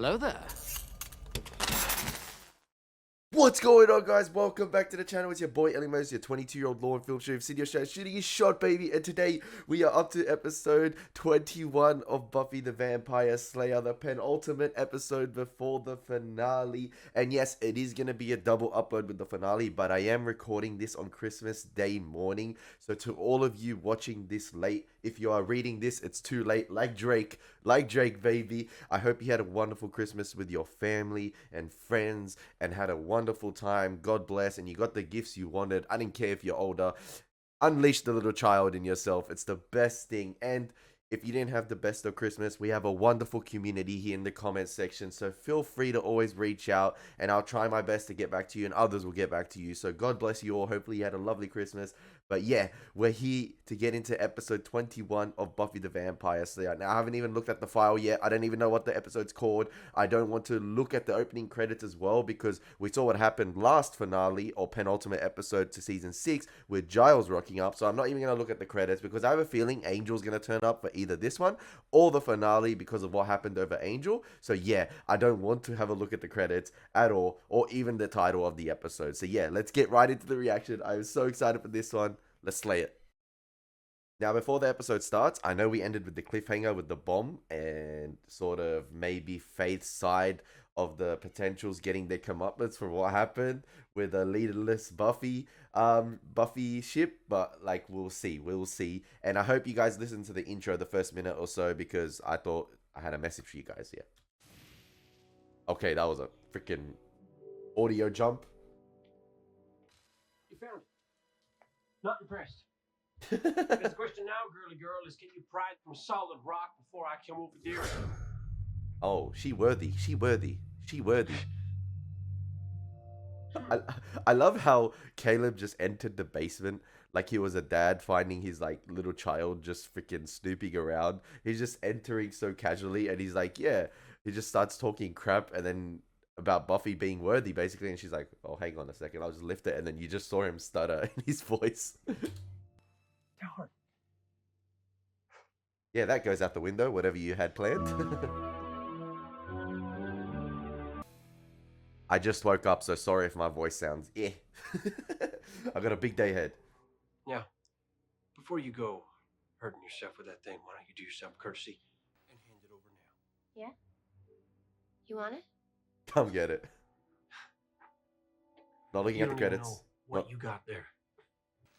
Hello there. What's going on, guys? Welcome back to the channel. It's your boy Elie Moses, your 22-year-old law and film shooting video show shooting his shot, baby. And today we are up to episode 21 of Buffy the Vampire Slayer, the penultimate episode before the finale. And yes, it is going to be a double upload with the finale, but I am recording this on Christmas Day morning. So to all of you watching this late, if you are reading this, it's too late. Like Drake, baby. I hope you had a wonderful Christmas with your family and friends and had a wonderful time. God bless, and you got the gifts you wanted. I didn't care if you're older. Unleash the little child in yourself. It's the best thing. And if you didn't have the best of Christmas, we have a wonderful community here in the comments section. So feel free to always reach out, and I'll try my best to get back to you, and others will get back to you. So God bless you all. Hopefully you had a lovely Christmas. But yeah, we're here to get into episode 21 of Buffy the Vampire Slayer. Now, I haven't even looked at the file yet. I don't even know what the episode's called. I don't want to look at the opening credits as well, because we saw what happened last finale or penultimate episode to season 6 with Giles rocking up. So I'm not even going to look at the credits, because I have a feeling Angel's going to turn up for either this one or the finale because of what happened over Angel. So yeah, I don't want to have a look at the credits at all, or even the title of the episode. So yeah, let's get right into the reaction. I'm so excited for this one. Let's slay it. Now, before the episode starts, I know we ended with the cliffhanger with the bomb and sort of maybe Faith's side of the potentials getting their comeuppance for what happened with a leaderless Buffy ship, but like we'll see. And I hope you guys listen to the intro the first minute or so, because I thought I had a message for you guys here. Okay, that was a freaking audio jump. You found it. Not impressed. The question now, girly girl, is can you pry it from solid rock before I come over there? Oh, she worthy. I love how Caleb just entered the basement like he was a dad finding his like little child just freaking snooping around. He's just entering so casually, and he's like, yeah, he just starts talking crap and then about Buffy being worthy basically, and she's like, oh, hang on a second, I'll just lift it, and then you just saw him stutter in his voice. Darn. Yeah, that goes out the window, whatever you had planned. I just woke up, so sorry if my voice sounds I got a big day ahead. Now, before you go hurting yourself with that thing, why don't you do yourself a courtesy and hand it over now? Yeah? You want it? Come get it. Not looking You at the don't even credits. know what No. you got there.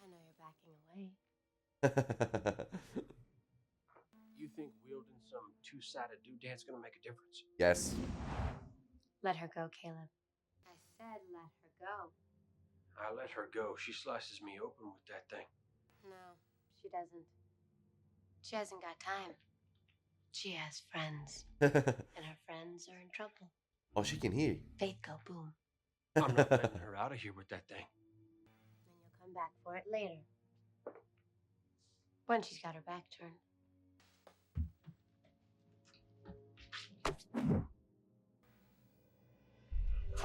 I know you're backing away. You think wielding some two-sided doodads gonna make a difference? Yes. Let her go, Caleb. I said let her go. I let her go. She slices me open with that thing. No, she doesn't. She hasn't got time. She has friends, and her friends are in trouble. Oh, she can hear. Faith go boom. I'm not letting her out of here with that thing. Then you'll come back for it later. When she's got her back turned.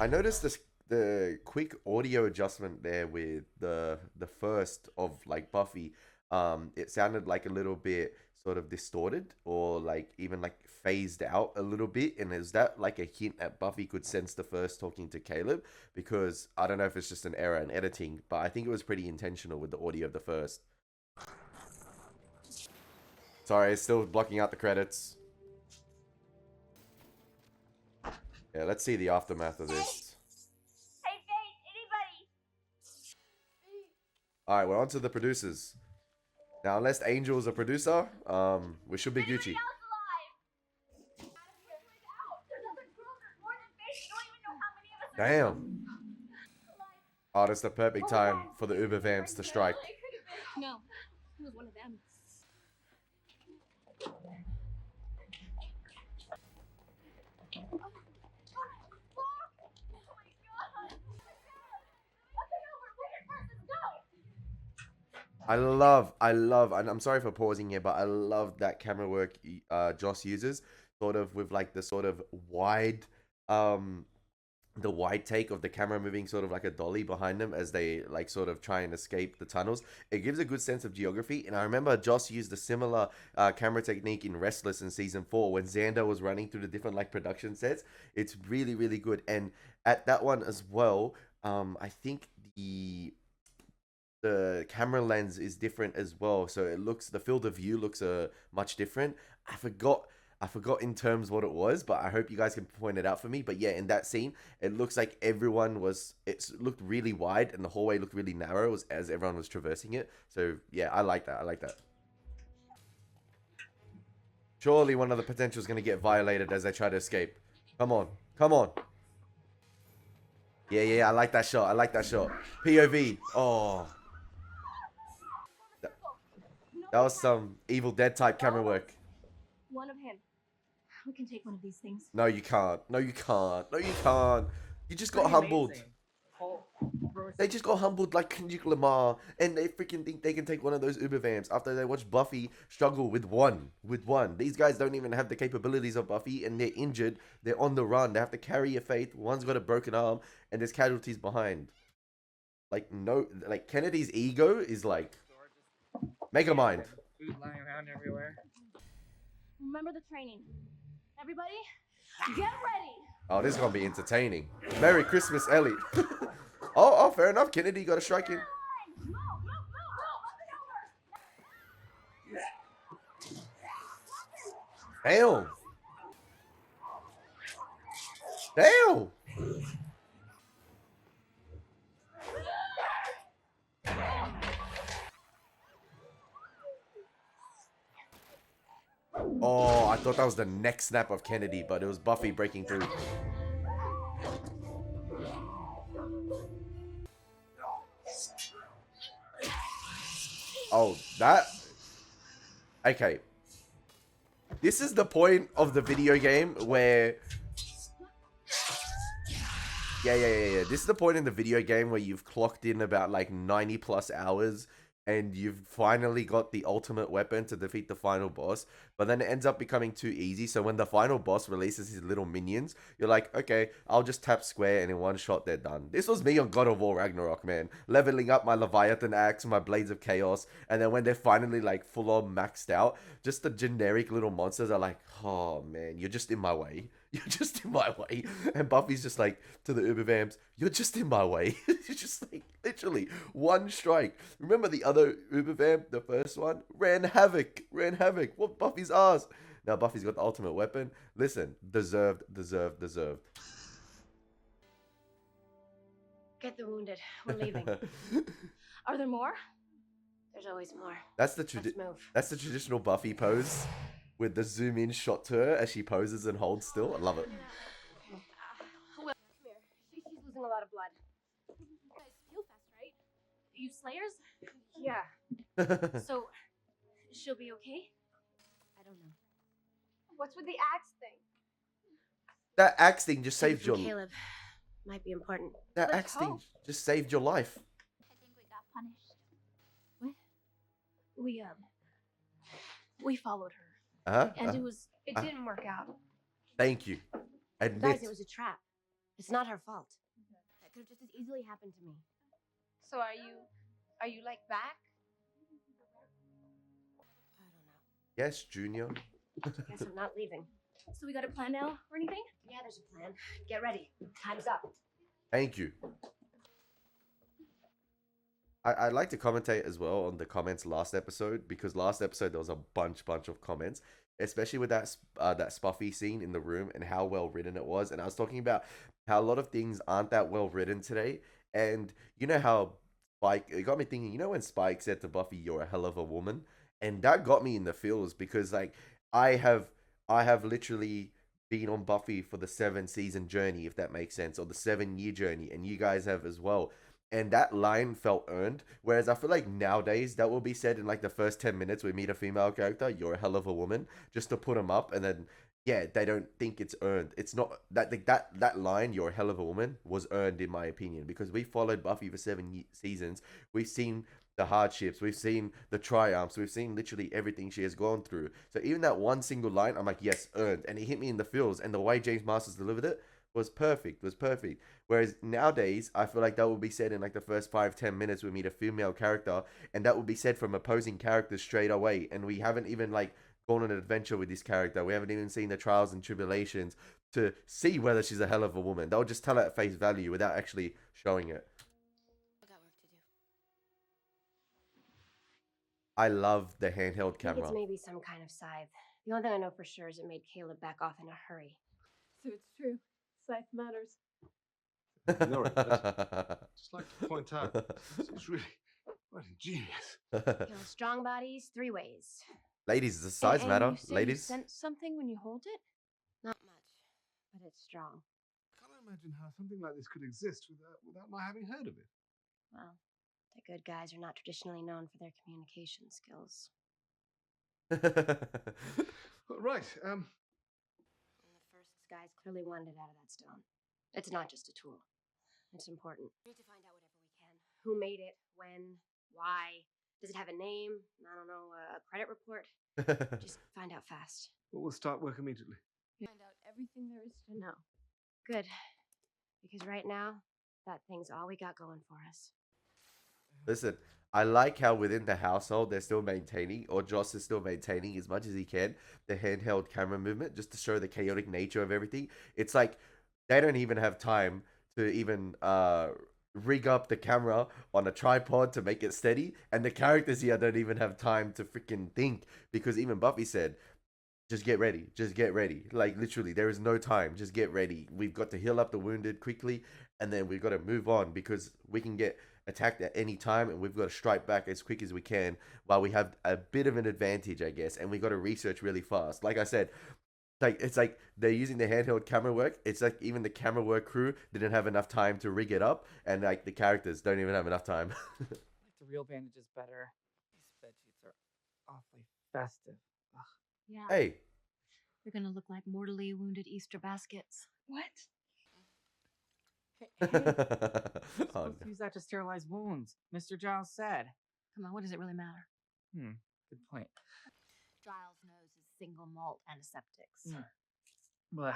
I noticed the quick audio adjustment there with the first of like Buffy. It sounded like a little bit sort of distorted, or like even like phased out a little bit. And is that like a hint that Buffy could sense the first talking to Caleb? Because I don't know if it's just an error in editing, but I think it was pretty intentional with the audio of the first. Sorry, it's still blocking out the credits. Yeah, let's see the aftermath of this. Hey, Faith, anybody? Alright, we're on to the producers. Now, unless Angel's a producer, we should be Gucci. Anybody else alive? There's other girls, there's more than Faith. You don't even know how many of us are Damn. Oh, that's the perfect time for the Uber Vamps to strike. No, it was one of them. I love, and I'm sorry for pausing here, but I love that camera work Joss uses, sort of with like the sort of wide the wide take of the camera moving sort of like a dolly behind them as they like sort of try and escape the tunnels. It gives a good sense of geography. And I remember Joss used a similar camera technique in Restless in season 4 when Xander was running through the different like production sets. It's really, really good. And at that one as well, I think the camera lens is different as well, so it looks, the field of view looks much different. I forgot in terms what it was, but I hope you guys can point it out for me. But yeah, in that scene, it looks like it looked really wide and the hallway looked really narrow as everyone was traversing it. So yeah, I like that. Surely one of the potentials is going to get violated as they try to escape. Come on. Yeah, I like that shot. POV. Oh, that was some Evil Dead type camera work. One of him. We can take one of these things. No, you can't. You just got humbled. They just got humbled like Kendrick Lamar, and they freaking think they can take one of those Uber vans after they watch Buffy struggle with one. These guys don't even have the capabilities of Buffy, and they're injured. They're on the run. They have to carry a Faith. One's got a broken arm, and there's casualties behind. Like, no, like Kennedy's ego is like, make a mind. Food lying around everywhere. Remember the training. Everybody, get ready. Oh, this is gonna be entertaining. Merry Christmas, Ellie. Oh, fair enough. Kennedy got a strike in. Move, up and over. Damn. Oh, I thought that was the neck snap of Kennedy, but it was Buffy breaking through. Oh, that... Okay. This is the point of the video game where... Yeah. This is the point in the video game where you've clocked in about like 90 plus hours and you've finally got the ultimate weapon to defeat the final boss, but then it ends up becoming too easy. So when the final boss releases his little minions, you're like, okay, I'll just tap square and in one shot they're done. This was me on God of War Ragnarok, man. Leveling up my Leviathan axe, my Blades of Chaos, and then when they're finally like full on maxed out, just the generic little monsters are like, oh man, you're just in my way. You're just in my way. And Buffy's just like, to the Uber Vamps, you're just in my way. You're just like, literally, one strike. Remember the other Uber Vamp, the first one? Ran havoc. What Buffy's ass? Now Buffy's got the ultimate weapon. Listen, deserved. Get the wounded. We're leaving. Are there more? There's always more. That's the Let's move. That's the traditional Buffy pose with the zoom in shot to her as she poses and holds still. I love it. Well, come here. She's losing a lot of blood. You guys heal fast, right? You Slayers? Yeah. So, she'll be okay? I don't know. What's with the axe thing? That axe thing just saved your Caleb might be important. that Let's axe thing hope. just saved your life. I think we got punished. What? We followed her. And it didn't work out. Thank you. Admit. Guys, it was a trap. It's not her fault. That could have just as easily happened to me. So are you like back? I don't know. Yes, Junior. Guess I'm not leaving. So we got a plan now or anything? Yeah, there's a plan. Get ready. Time's up. Thank you. I'd like to commentate as well on the comments last episode, because last episode there was a bunch of comments, especially with that Spuffy scene in the room and how well written it was. And I was talking about how a lot of things aren't that well written today. And you know how Spike, it got me thinking, you know when Spike said to Buffy, "You're a hell of a woman," and that got me in the feels, because like I have literally been on Buffy for the 7-season journey, if that makes sense, or the 7-year journey, and you guys have as well. And that line felt earned. Whereas I feel like nowadays that will be said in like the first 10 minutes we meet a female character, "You're a hell of a woman," just to put them up, and then yeah, they don't think it's earned. It's not that line, "You're a hell of a woman," was earned in my opinion, because we followed Buffy for 7 seasons. We've seen the hardships, we've seen the triumphs, we've seen literally everything she has gone through. So even that one single line, I'm like, yes, earned, and it hit me in the feels. And the way James Masters delivered it was perfect. Was perfect. Whereas nowadays, I feel like that will be said in like the first 5-10 minutes we meet a female character, and that will be said from opposing characters straight away, and we haven't even like gone on an adventure with this character. We haven't even seen the trials and tribulations to see whether she's a hell of a woman. They'll just tell it at face value without actually showing it. I got work to do. I love the handheld I think camera. it's maybe some kind of scythe. The only thing I know for sure is it made Caleb back off in a hurry. So it's true. Scythe matters. No, I'd just like to point out, it's really quite ingenious. Kill strong bodies 3 ways. Ladies, does the size And matter? you say Ladies? You sense something when you hold it? Not much, but it's strong. Can't imagine how something like this could exist without my having heard of it. Well, the good guys are not traditionally known for their communication skills. Right. And the first guys clearly wanted it out of that stone. It's not just a tool. It's important. We need to find out whatever we can. Who made it? When? Why? Does it have a name? I don't know, a credit report? Just find out fast. Well, we'll start work immediately. Find out everything there is to know. Good. Because right now, that thing's all we got going for us. Listen, I like how within the household they're still maintaining, or Joss is still maintaining as much as he can, the handheld camera movement just to show the chaotic nature of everything. It's like they don't even have time to even rig up the camera on a tripod to make it steady, and the characters here don't even have time to freaking think, because even Buffy said, just get ready, just get ready. Like literally, there is no time, just get ready. We've got to heal up the wounded quickly, and then we've got to move on because we can get attacked at any time, and we've got to strike back as quick as we can while we have a bit of an advantage, I guess, and we got to research really fast. Like I said, like it's like they're using the handheld camera work. It's like even the camera work crew didn't have enough time to rig it up, and like the characters don't even have enough time. I like the real bandages better. These bed sheets are awfully festive. Ugh. Yeah. Hey, They're gonna look like mortally wounded Easter baskets. What? Hey, oh, supposed no. to use that to sterilize wounds. Mr. Giles said. Come on, what does it really matter? Good point. Giles knows is single malt antiseptics. Blech.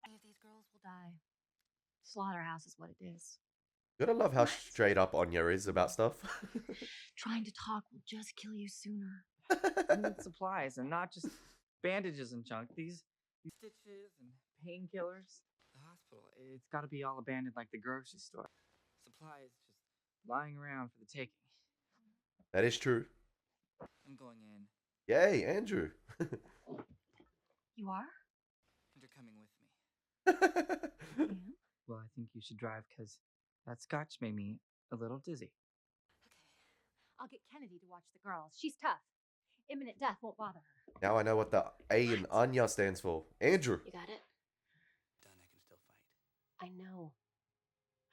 Any of these girls will die. Slaughterhouse is what it is. Gotta love how straight up Anya is about stuff. Trying to talk will just kill you sooner. I need supplies and not just bandages and junk. These stitches and painkillers. The hospital, it's got to be all abandoned like the grocery store. Supplies just lying around for the taking. That is true. I'm going in. Yay, Andrew. You are? And you're coming with me. Yeah. Well, I think you should drive because that scotch made me a little dizzy. Okay. I'll get Kennedy to watch the girls. She's tough. Imminent death won't bother her. Now I know what the A in Anya stands for. Andrew. You got it? Done, I can still fight. I know.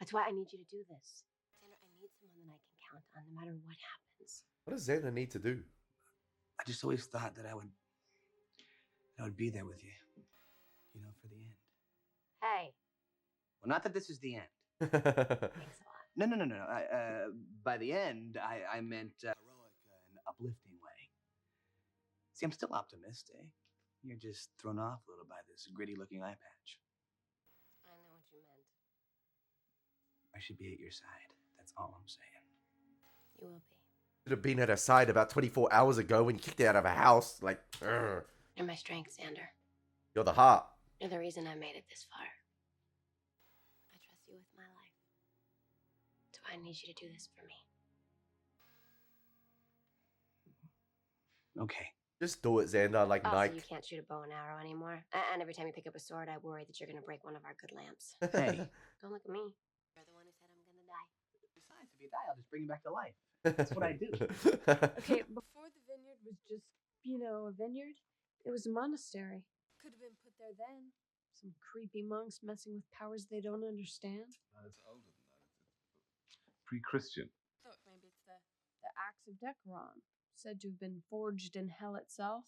That's why I need you to do this. Xander, I need someone that I can count on no matter what happens. What does Xander need to do? I just always thought that I would be there with you. You know, for the end. Hey, Well, not that this is the end. thanks a lot. No. By the end, I meant heroic and uplifting way. See, I'm still optimistic. You're just thrown off a little by this gritty-looking eye patch. I know what you meant. I should be at your side. That's all I'm saying. You will be. Should have been at her side about 24 hours ago when you kicked her out of a house. Like, ugh. You're my strength, Xander. You're the heart. You're the reason I made it this far. I trust you with my life. So I need you to do this for me. Okay. Just do it, Xander, like Also, Nike. you can't shoot a bow and arrow anymore. And every time you pick up a sword, I worry that you're going to break one of our good lamps. Hey. Don't look at me. You're the one who said I'm going to die. Besides, if you die, I'll just bring you back to life. That's what I do. Okay, before the vineyard was just, a vineyard, it was a monastery. Could have been put there then. Some creepy monks messing with powers they don't understand. It's older than that. It's pre-Christian. Oh, maybe it's the Axe of Decaron, said to have been forged in hell itself.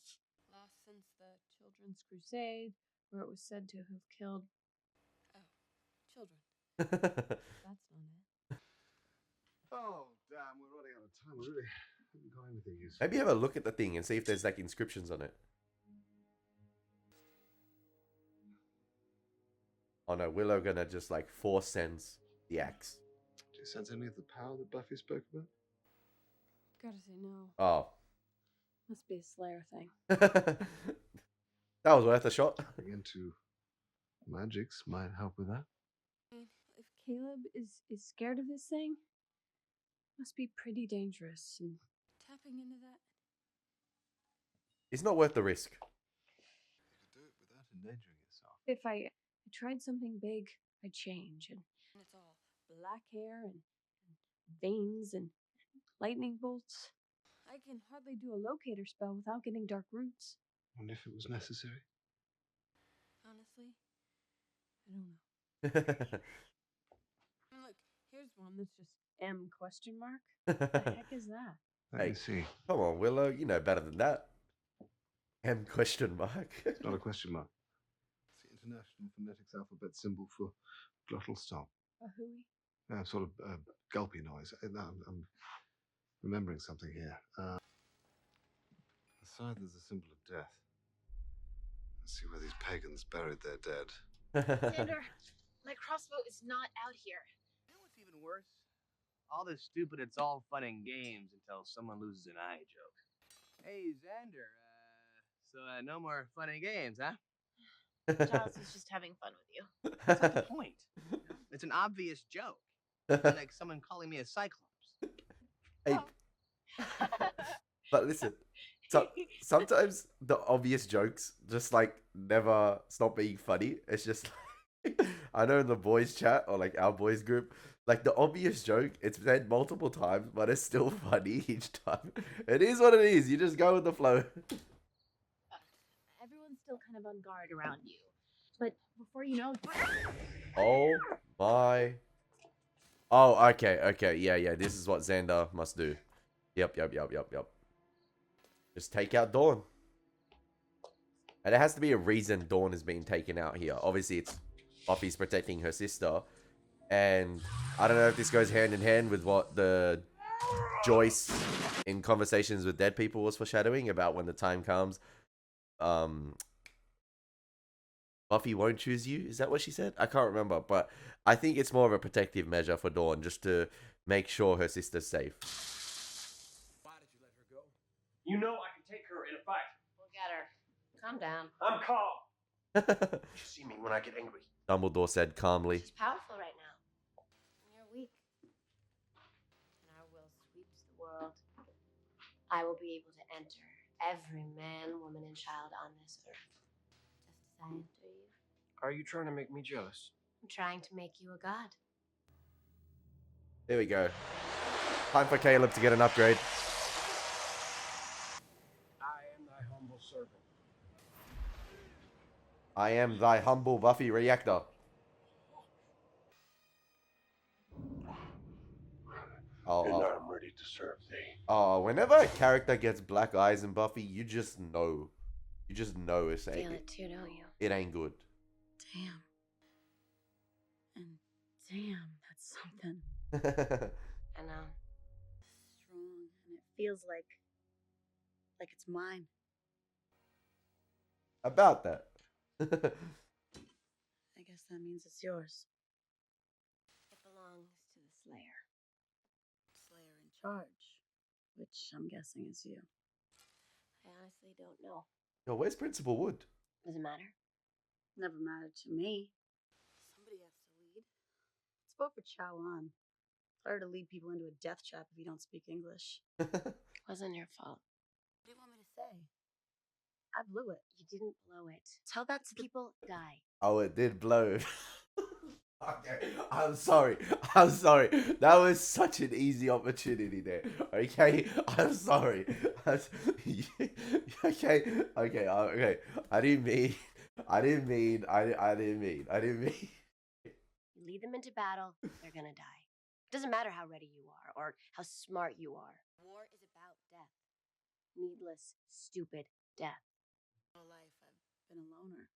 Lost since the Children's Crusade, where it was said to have killed. Oh, children. That's not it. Oh, damn, we're running out of time. We really haven't got anything useful. Maybe have a look at the thing and see if there's like inscriptions on it. Oh no, Willow gonna just like force sense the axe. Do you sense any of the power that Buffy spoke about? Gotta say no. Oh. Must be a Slayer thing. That was worth a shot. Getting into magics might help with that. If Caleb is scared of this thing, must be pretty dangerous. And tapping into that. It's not worth the risk. You could do it without endangering yourself. If I tried something big, I'd change. And it's all black hair and veins and lightning bolts. I can hardly do a locator spell without getting dark roots. And if it was necessary? Honestly, I don't know. Look, here's one that's just M question mark. What the heck is that? Let me see. Come on, Willow, you know better than that. M question mark. It's not a question mark. It's the International Phonetics alphabet symbol for glottal stop. A hooey? Sort of gulpy noise. I'm remembering something here. Aside, there's a symbol of death. Let's see where these pagans buried their dead. Xander, my crossbow is not out here. You know what's even worse? All this stupid "it's all fun and games" until someone loses an eye joke. Hey, Xander, so no more fun and games, huh? Giles was just having fun with you. That's not the point. It's an obvious joke. Like someone calling me a cyclops. Hey. But listen, so sometimes the obvious jokes just like never stop being funny. It's just like, I know in the boys chat or like our boys group, like the obvious joke, it's said multiple times, but it's still funny each time. It is what it is. You just go with the flow. Everyone's still kind of on guard around you. But before you know... Oh my. Oh, okay. Yeah. This is what Xander must do. Yep. Just take out Dawn. And there has to be a reason Dawn is being taken out here. Obviously, it's Buffy's protecting her sister. And I don't know if this goes hand in hand with what the Joyce in Conversations with Dead People was foreshadowing about when the time comes. Buffy won't choose you. Is that what she said? I can't remember. But I think it's more of a protective measure for Dawn just to make sure her sister's safe. Why did you let her go? You know I can take her in a fight. We'll get her. Calm down. I'm calm. You see me when I get angry. Dumbledore said calmly. She's powerful right now. And you're weak. And our will sweeps the world. I will be able to enter every man, woman, and child on this earth. Just as I enter you. Are you trying to make me jealous? I'm trying to make you a god. There we go. Time for Caleb to get an upgrade. I am thy humble servant. I am thy humble Buffy reactor. And I'm ready to serve thee. Oh, whenever a character gets black eyes in Buffy, you just know. You just know it's Feel it too, don't you? it ain't good. Damn. And damn, that's something. I know. Strong, and it feels like it's mine. About that. I guess that means it's yours. It belongs to the Slayer. Slayer in charge, which I'm guessing is you. I honestly don't know. Yo, where's Principal Wood? Does it matter? Never mattered to me. Somebody has to lead. Spoke with Chow on. Hard to lead people into a death trap if you don't speak English. It wasn't your fault. What do you want me to say? I blew it. You didn't blow it. Tell that to people die. Oh, it did blow. Okay, I'm sorry. That was such an easy opportunity there. Okay, I'm sorry. Okay. I didn't mean. You lead them into battle, they're gonna die. It doesn't matter how ready you are or how smart you are. War is about death. Needless, stupid death. All life, I've been a loner.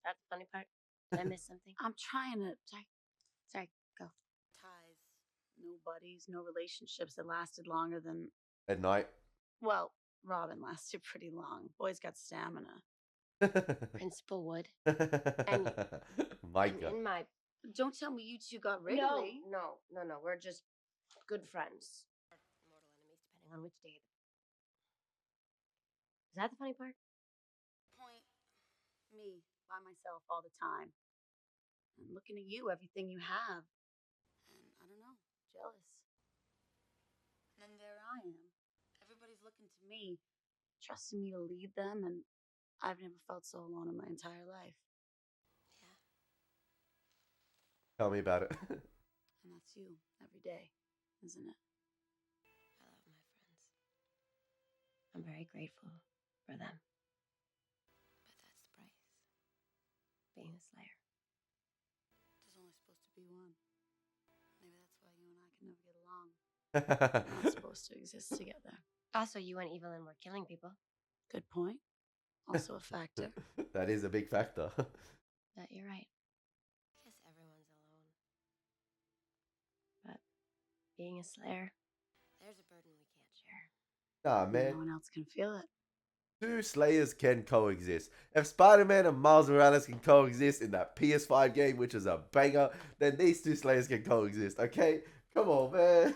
That's the funny part. Did I miss something? I'm trying to. Sorry, go. Ties. No buddies, no relationships that lasted longer than. At night. Well, Robin lasted pretty long. Boy's got stamina. Principal Wood. Micah. In my. Don't tell me you two got No, regularly. no. We're just good friends. Mortal enemies, depending on which day. Is that the funny part? Point me by myself all the time. I'm looking at you, everything you have. And I don't know, jealous. And then there I am. Everybody's looking to me, trusting me to lead them, and I've never felt so alone in my entire life. Yeah. Tell me about it. And that's you every day, isn't it? I love my friends. I'm very grateful for them. But that's the price. Being a Slayer. There's only supposed to be one. Maybe that's why you and I can never get along. We're not supposed to exist together. Also, you and Evelyn were killing people. Good point. Also a factor. That is a big factor. That you're right. I guess everyone's alone. But being a Slayer, there's a burden we can't share. Nah, man. No one else can feel it. Two Slayers can coexist. If Spider-Man and Miles Morales can coexist in that PS5 game, which is a banger, then these two Slayers can coexist, okay? Come on, man.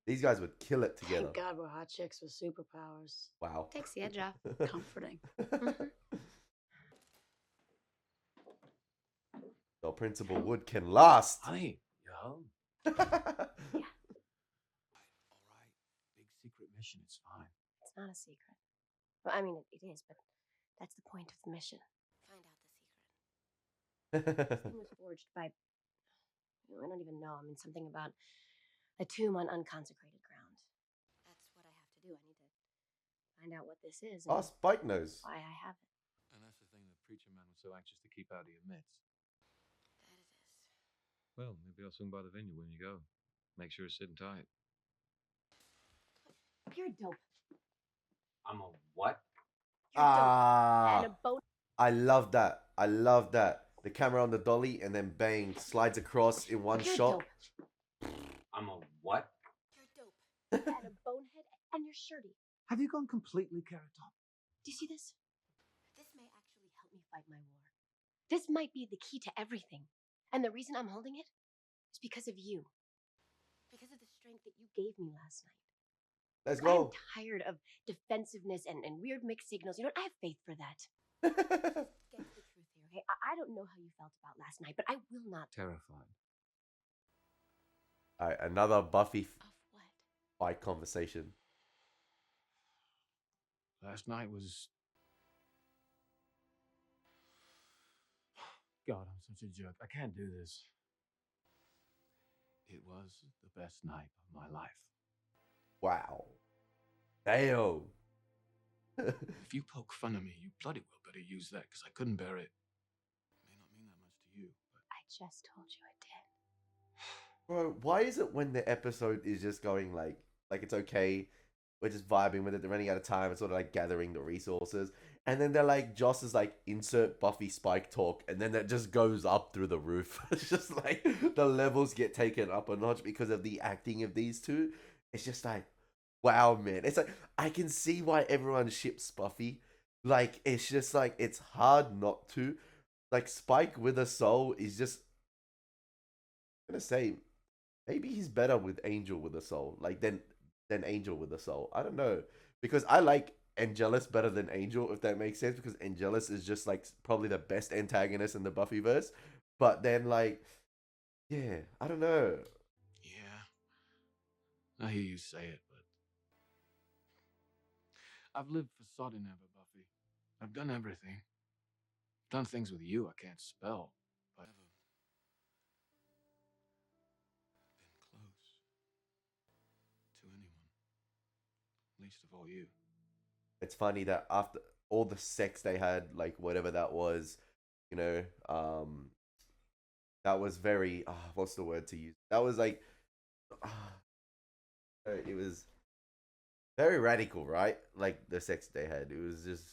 These guys would kill it together. Thank God we're hot chicks with superpowers. Wow. Takes the edge off. Comforting. So Principal Wood can last. Honey, you home? Yeah. All right. Big secret mission. It's fine. It's not a secret. Well, I mean, it is, but that's the point of the mission. Find out the secret. This thing was forged by. I don't even know. I mean, something about a tomb on unconsecrated ground. That's what I have to do. I need to find out what this is. Oh, Spike knows. Why I have it. And that's the thing the preacher man was so anxious to keep out of your midst. That it is. Well, maybe I'll swing by the vineyard when you go. Make sure it's sitting tight. You're dope. I'm a what? And a boat. I love that. I love that. The camera on the dolly and then bang, slides across in one You're shot. dope. I'm a what? You're dope. And a bonehead, and you're shirty. Have you gone completely carrot top? Do you see this? This may actually help me fight my war. This might be the key to everything. And the reason I'm holding it is because of you. Because of the strength that you gave me last night. Let's I'm go. tired of defensiveness and weird mixed signals. You know what? I have faith for that. Get to the truth here, okay? I don't know how you felt about last night, but I will not. Terrified. All right, another Buffy Of what? fight conversation. Last night was. God, I'm such a jerk. I can't do this. It was the best night of my life. Wow. Damn. If you poke fun of me, you bloody well better use that, because I couldn't bear it. It may not mean that much to you, but. I just told you it did. Bro, why is it when the episode is just going like it's okay, we're just vibing with it, they're running out of time, it's sort of like gathering the resources, and then they're like, Joss is like, insert Buffy Spike talk, and then that just goes up through the roof. It's just like, the levels get taken up a notch because of the acting of these two. It's just like, wow, man. It's like, I can see why everyone ships Buffy. Like, it's just like, it's hard not to. Like, Spike with a soul is just, I'm gonna say, maybe he's better with Angel with a soul, like than Angel with a soul. I don't know, because I like Angelus better than Angel, if that makes sense, because Angelus is just like probably the best antagonist in the Buffyverse. But then like, yeah, I don't know. Yeah. I hear you say it, but. I've lived for sod and ever, Buffy. I've done everything. Done things with you I can't spell, but I've never been close to anyone. Least of all you. It's funny that after all the sex they had, like whatever that was, you know, that was very, what's the word to use? That was like, it was very radical, right? Like the sex they had. It was just,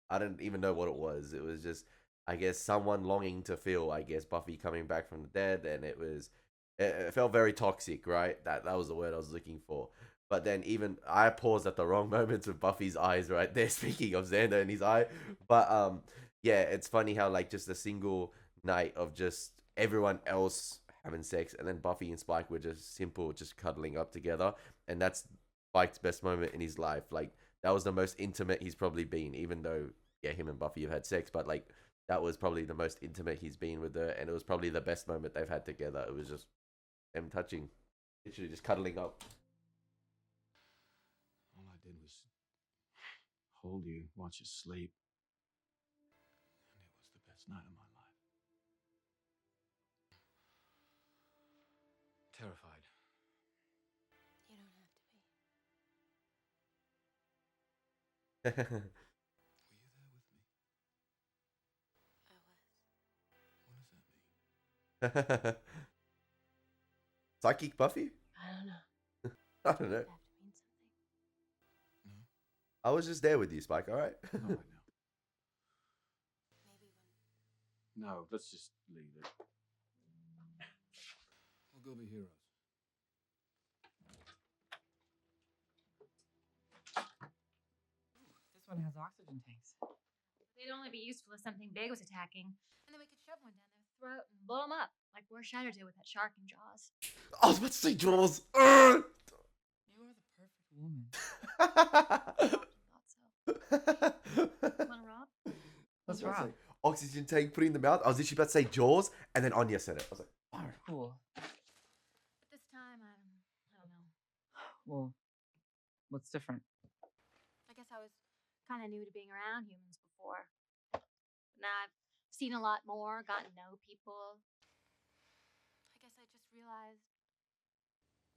I don't even know what it was. It was just, I guess, someone longing to feel, I guess, Buffy coming back from the dead, and it felt very toxic, right? That was the word I was looking for. But then even I paused at the wrong moments with Buffy's eyes right there. Speaking of Xander and his eye, but yeah, it's funny how like just a single night of just everyone else having sex, and then Buffy and Spike were just simple, just cuddling up together, and that's Spike's best moment in his life. Like that was the most intimate he's probably been, even though yeah, him and Buffy have had sex, but like that was probably the most intimate he's been with her, and it was probably the best moment they've had together. It was just them touching, literally just cuddling up. All I did was hold you, watch you sleep. And it was the best night of my life. Terrified. You don't have to be. Were you there with me? I was. What does that mean? Psychic Buffy? I don't know. I don't know. Does it have to mean something? No? I was just there with you, Spike, alright? No, I know. Maybe when No, let's just leave it. We'll go be heroes. This one has oxygen tanks. they'd only be useful if something big was attacking. And then we could shove one down their throat and blow them up, like where Shadow did with that shark in Jaws. I was about to say Jaws. You are the perfect woman. Thought so. Want to rob? Let's rob. Oxygen tank, put it in the mouth. I was literally about to say Jaws, and then Anya said it. I was like, oh, Cool. But this time, I don't know. Well, what's different? I guess I was kind of new to being around humans before. But now I've seen a lot more, gotten to know people. I guess I just realized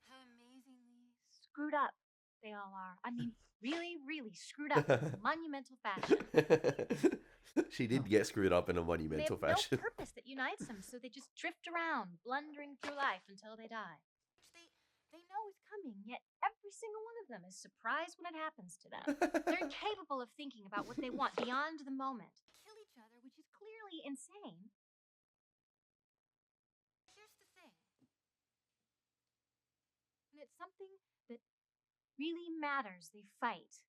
how amazingly screwed up they all are. I mean, really, really screwed up in monumental fashion. She did get screwed up in a They monumental have fashion. no purpose that unites them, so they just drift around, blundering through life until they die. Which they know is coming, yet every single one of them is surprised when it happens to them. They're incapable of thinking about what they want beyond the moment. They kill each other, which is clearly insane. Here's the thing. When it's something that really matters, they fight.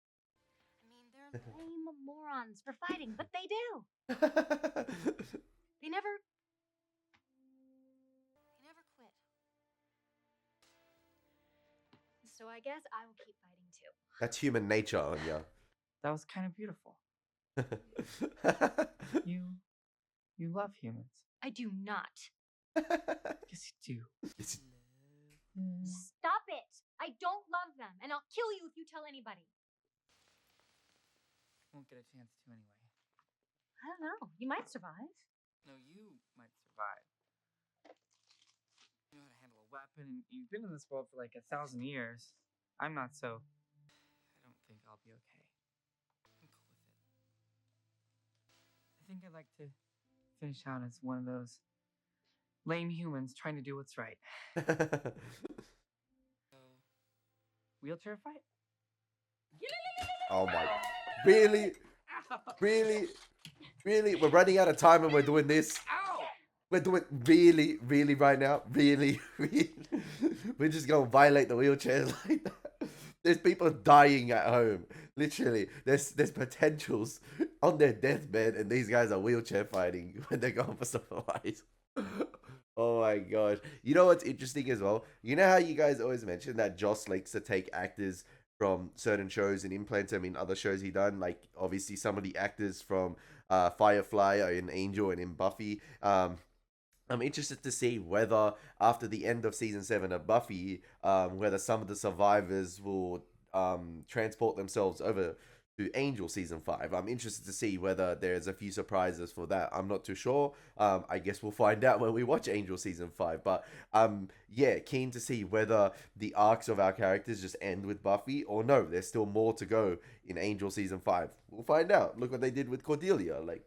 I mean, they're lame morons for fighting, but they do. They never quit. So I guess I will keep fighting too. That's human nature, Anya. That was kind of beautiful. You love humans. I do not. Yes, you do. Stop it! I don't love them, and I'll kill you if you tell anybody. Won't get a chance to anyway. I don't know. You might survive. No, you might survive. You know how to handle a weapon, and you've been in this world for like 1,000 years. I'm not so. I don't think I'll be okay. I'm cool with it. I think I'd like to finish out as one of those lame humans trying to do what's right. So, wheelchair fight? Oh my. Really? Really? Really? We're running out of time and we're doing this. Ow! We're doing really right now. Really. We're just gonna violate the wheelchairs like that. There's people dying at home. Literally. There's potentials on their deathbed, and these guys are wheelchair fighting when they're going for supplies. Oh my gosh. You know what's interesting as well? You know how you guys always mention that Joss likes to take actors from certain shows and implant them in other shows he done? Like, obviously, some of the actors from Firefly are in Angel and in Buffy. I'm interested to see whether, after the end of Season 7 of Buffy, whether some of the survivors will transport themselves over to Angel Season 5. I'm interested to see whether there's a few surprises for that. I'm not too sure. I guess we'll find out when we watch Angel Season 5. But yeah, keen to see whether the arcs of our characters just end with Buffy, or no, there's still more to go in Angel Season 5. We'll find out. Look what they did with Cordelia. Like,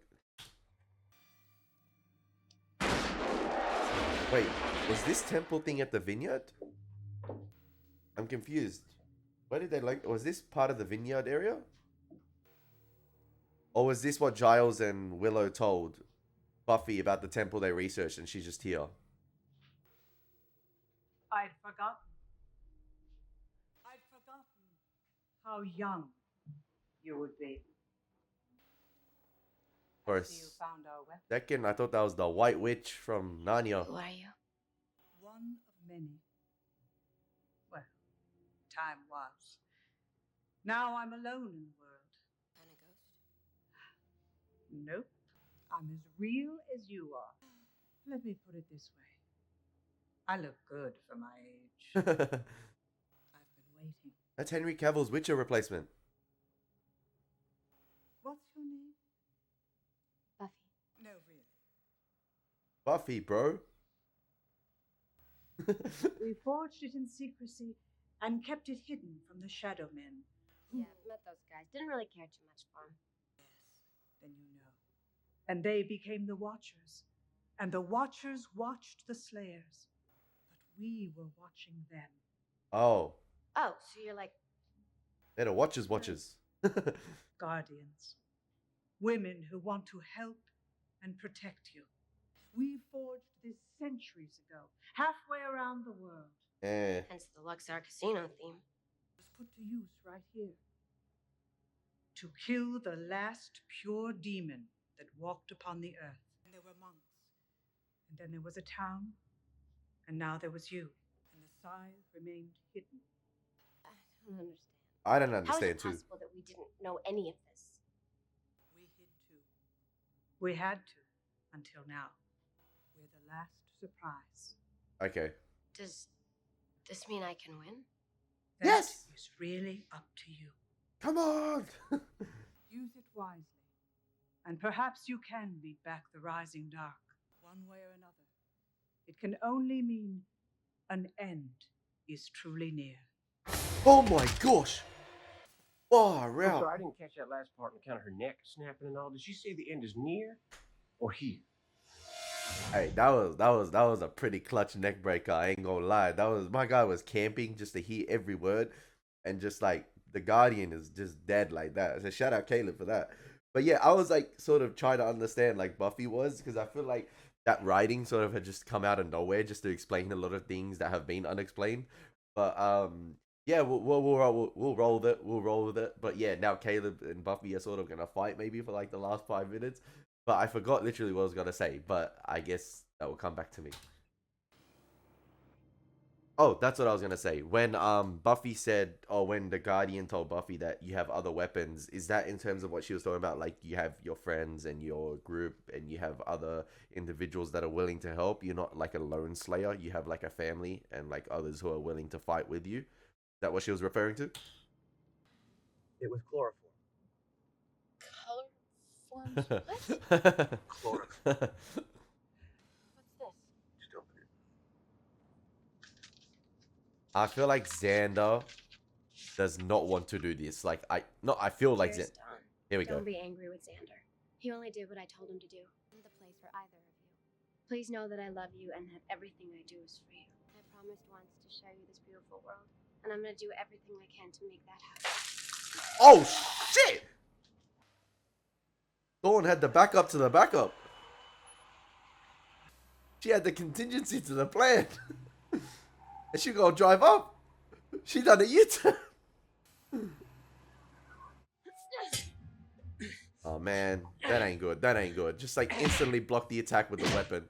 wait, was this temple thing at the vineyard? I'm confused. Where did they was this part of the vineyard area? Or was this what Giles and Willow told Buffy about the temple they researched and she's just here? I'd forgotten. how young you would be. For a I see you found our weapon. second, I thought that was the White Witch from Narnia. Who are you? One of many. Well, time was. Now I'm alone in the world. And a ghost? Nope. I'm as real as you are. Let me put it this way. I look good for my age. I've been waiting. That's Henry Cavill's Witcher replacement. What's your name? Buffy. No, really. Buffy, bro. We forged it in secrecy and kept it hidden from the Shadow Men. Yeah, met those guys. Didn't really care too much for them. Yes, then you know. And they became the Watchers. And the Watchers watched the Slayers. But we were watching them. Oh, Oh, so you're like, they're the Watchers. Guardians. Women who want to help and protect you. We forged this centuries ago, halfway around the world. hence the Luxor Casino theme. It was put to use right here. To kill the last pure demon that walked upon the earth. And there were monks. And then there was a town. And now there was you. And the scythe remained hidden. I don't understand. I don't How is understand it too. possible that we didn't know any of this? We hid too. We had to, until now. We're the last surprise. Okay. Does this mean I can win? That Yes! is really up to you. Come on! Use it wisely. And perhaps you can beat back the rising dark, one way or another. It can only mean an end is truly near. Oh my gosh! Oh, I'm wow. sorry, I didn't catch that last part on account of her neck snapping and all. Did she say the end is near or here? Hey, that was a pretty clutch neck breaker. I ain't gonna lie. My guy was camping just to hear every word, and just like the Guardian is just dead like that. So shout out Caleb for that. But yeah, I was like sort of trying to understand like Buffy was, because I feel like that writing sort of had just come out of nowhere just to explain a lot of things that have been unexplained. But yeah, we'll roll with it. We'll roll with it. But yeah, now Caleb and Buffy are sort of gonna fight maybe for like the last 5 minutes. But I forgot literally what I was gonna say. But I guess that will come back to me. Oh, that's what I was gonna say. When Buffy said, or when the Guardian told Buffy that you have other weapons, is that in terms of what she was talking about? Like you have your friends and your group, and you have other individuals that are willing to help. You're not like a lone slayer. You have like a family and like others who are willing to fight with you. Is that what she was referring to? It was chloroform. Color forms what? Chloroform. What's this? Just open it. I feel like Xander does not want to do this. Like I feel like Here's Xander. Dawn. Here we go. Don't be angry with Xander. He only did what I told him to do. Isn't the place for either of you. Please know that I love you and that everything I do is for you. I promised once to show you this beautiful world, and I'm gonna do everything I can to make that happen. Oh shit! Dawn had the backup to the backup. She had the contingency to the plan. And she gonna drive up. She done a U-turn. Oh man, that ain't good. That ain't good. Just like instantly block the attack with the weapon.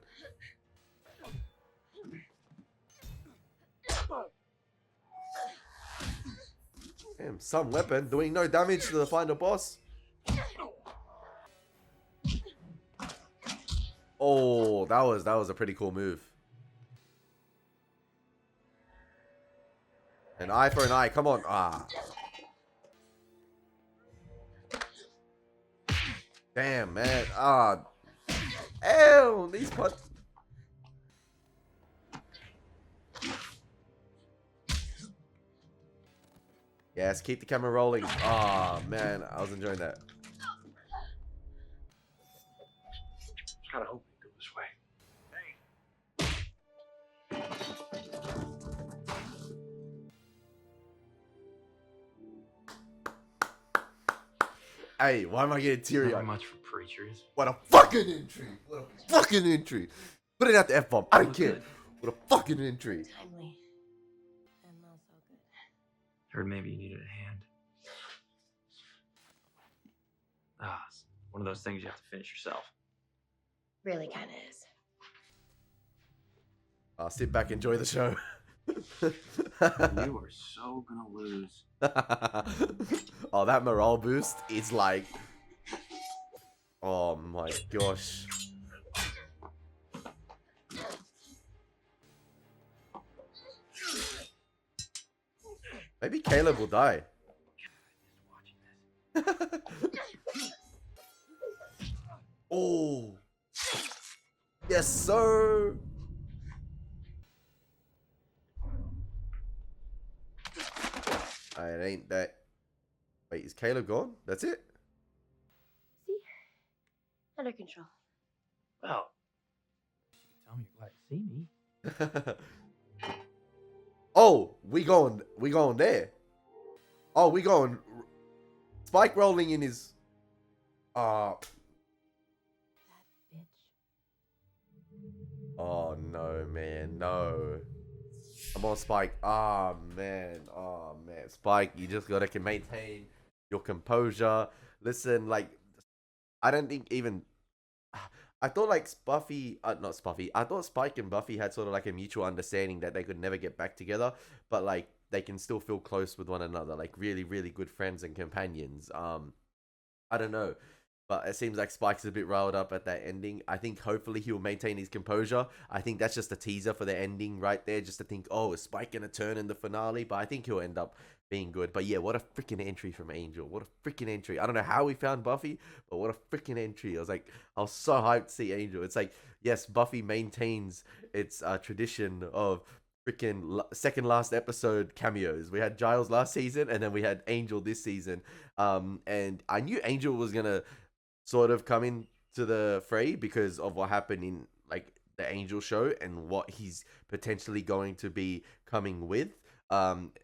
Damn, some weapon doing no damage to the final boss. Oh, that was a pretty cool move. An eye for an eye. Come on. Ah. Damn, man. Ah. Ew, these punch. Yes, keep the camera rolling. Ah, man. I was enjoying that. Kind of hoping to go this way. Hey, why am I getting teary-eyed? Not much for preachers. What a fucking entry! What a fucking entry! Put it out the F-bomb. I don't care. What a fucking entry. Timely. And also good. Heard maybe you needed a hand. It's one of those things you have to finish yourself. Really kind of is. Sit back, enjoy the show. You are so gonna lose. Oh, that morale boost is like, oh my gosh. Maybe Caleb will die. Oh, yes, sir. It ain't that. Wait, is Caleb gone? That's it? See? Under control. Well, you tell me you're glad to see me. Oh, we going there. Oh, we going. Spike rolling in his. That bitch. Oh no, man, no. Come on, Spike. Oh man, Spike, you just gotta maintain your composure. Listen, like, I don't think even. I thought like Buffy, not Spuffy. I thought Spike and Buffy had sort of like a mutual understanding that they could never get back together, but like they can still feel close with one another, like really, really good friends and companions. I don't know, but it seems like Spike's a bit riled up at that ending. I think hopefully he'll maintain his composure. I think that's just a teaser for the ending right there, just to think, oh, is Spike gonna turn in the finale? But I think he'll end up being good. But yeah, what a freaking entry from Angel. What a freaking entry. I don't know how we found Buffy, but what a freaking entry. I was so hyped to see Angel. It's like, yes, Buffy maintains its tradition of freaking second last episode cameos. We had Giles last season, and then we had Angel this season. And I knew Angel was gonna sort of come into the fray because of what happened in like the Angel show and what he's potentially going to be coming with,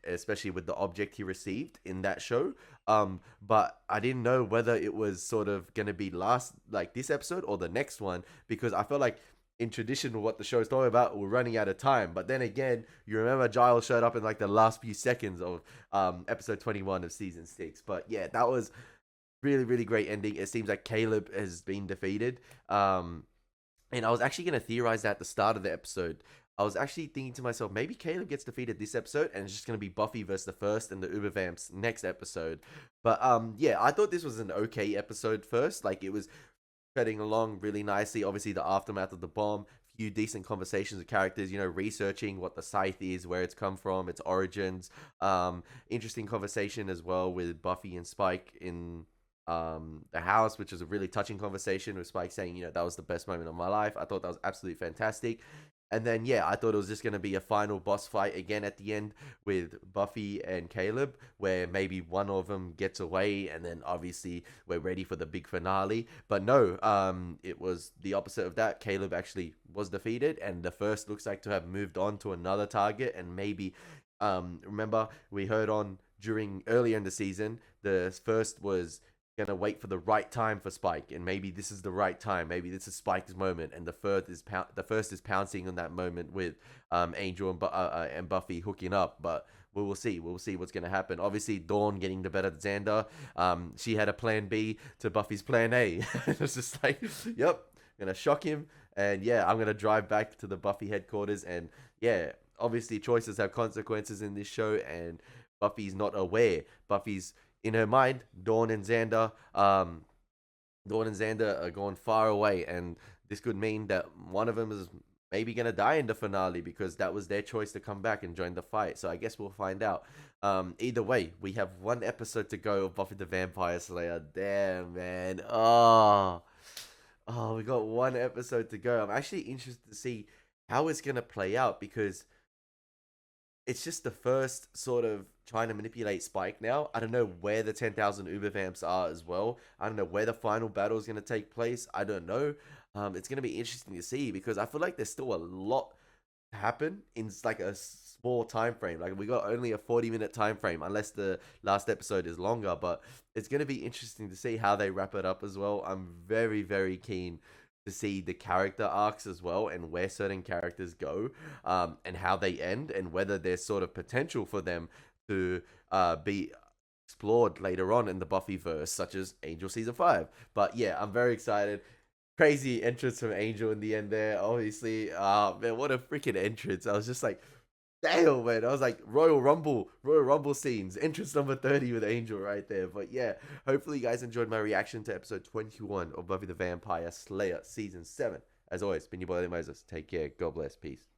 especially with the object he received in that show. But I didn't know whether it was sort of gonna be last, like this episode or the next one, because I felt like in tradition of what the show is talking about, we're running out of time. But then again, you remember Giles showed up in like the last few seconds of episode 21 of season 6. But yeah, that was really, really great ending. It seems like Caleb has been defeated. And I was actually going to theorize that at the start of the episode. I was actually thinking to myself, maybe Caleb gets defeated this episode and it's just going to be Buffy versus the First and the Uber Vamps next episode. But yeah, I thought this was an okay episode first. Like, it was treading along really nicely. Obviously, the aftermath of the bomb, few decent conversations with characters, you know, researching what the scythe is, where it's come from, its origins. Interesting conversation as well with Buffy and Spike in the house, which was a really touching conversation with Spike saying, you know, that was the best moment of my life. I thought that was absolutely fantastic. And then, yeah, I thought it was just going to be a final boss fight again at the end with Buffy and Caleb, where maybe one of them gets away, and then obviously we're ready for the big finale. But no, it was the opposite of that. Caleb actually was defeated, and the First looks like to have moved on to another target, and maybe, remember, we heard on during earlier in the season, the First was gonna wait for the right time for Spike, and maybe this is the right time. Maybe this is Spike's moment, and the First is pouncing on that moment with Angel and Buffy hooking up. But we will see. We'll see what's gonna happen. Obviously, Dawn getting the better of Xander. She had a plan B to Buffy's plan A. It's just like, yep, gonna shock him, and yeah, I'm gonna drive back to the Buffy headquarters, and yeah, obviously choices have consequences in this show, and Buffy's not aware. Buffy's in her mind, Dawn and Xander are going far away, and this could mean that one of them is maybe gonna die in the finale because that was their choice to come back and join the fight. So I guess we'll find out. Either way, we have one episode to go of Buffy the Vampire Slayer. Damn, man. Oh, we got one episode to go. I'm actually interested to see how it's gonna play out, because it's just the First sort of trying to manipulate Spike now. I don't know where the 10,000 Uber Vamps are as well. I don't know where the final battle is going to take place. I don't know. It's going to be interesting to see, because I feel like there's still a lot to happen in like a small time frame. Like, we got only a 40-minute time frame, unless the last episode is longer. But it's going to be interesting to see how they wrap it up as well. I'm very, very keen to see the character arcs as well, and where certain characters go, and how they end, and whether there's sort of potential for them to be explored later on in the Buffyverse, such as Angel Season 5. But yeah, I'm very excited. Crazy entrance from Angel in the end there, obviously. Man, what a freaking entrance. I was just like, damn, man. I was like, Royal Rumble scenes. Entrance number 30 with Angel right there. But yeah, hopefully you guys enjoyed my reaction to episode 21 of Buffy the Vampire Slayer Season 7. As always, been your boy Elie Moses. Take care. God bless. Peace.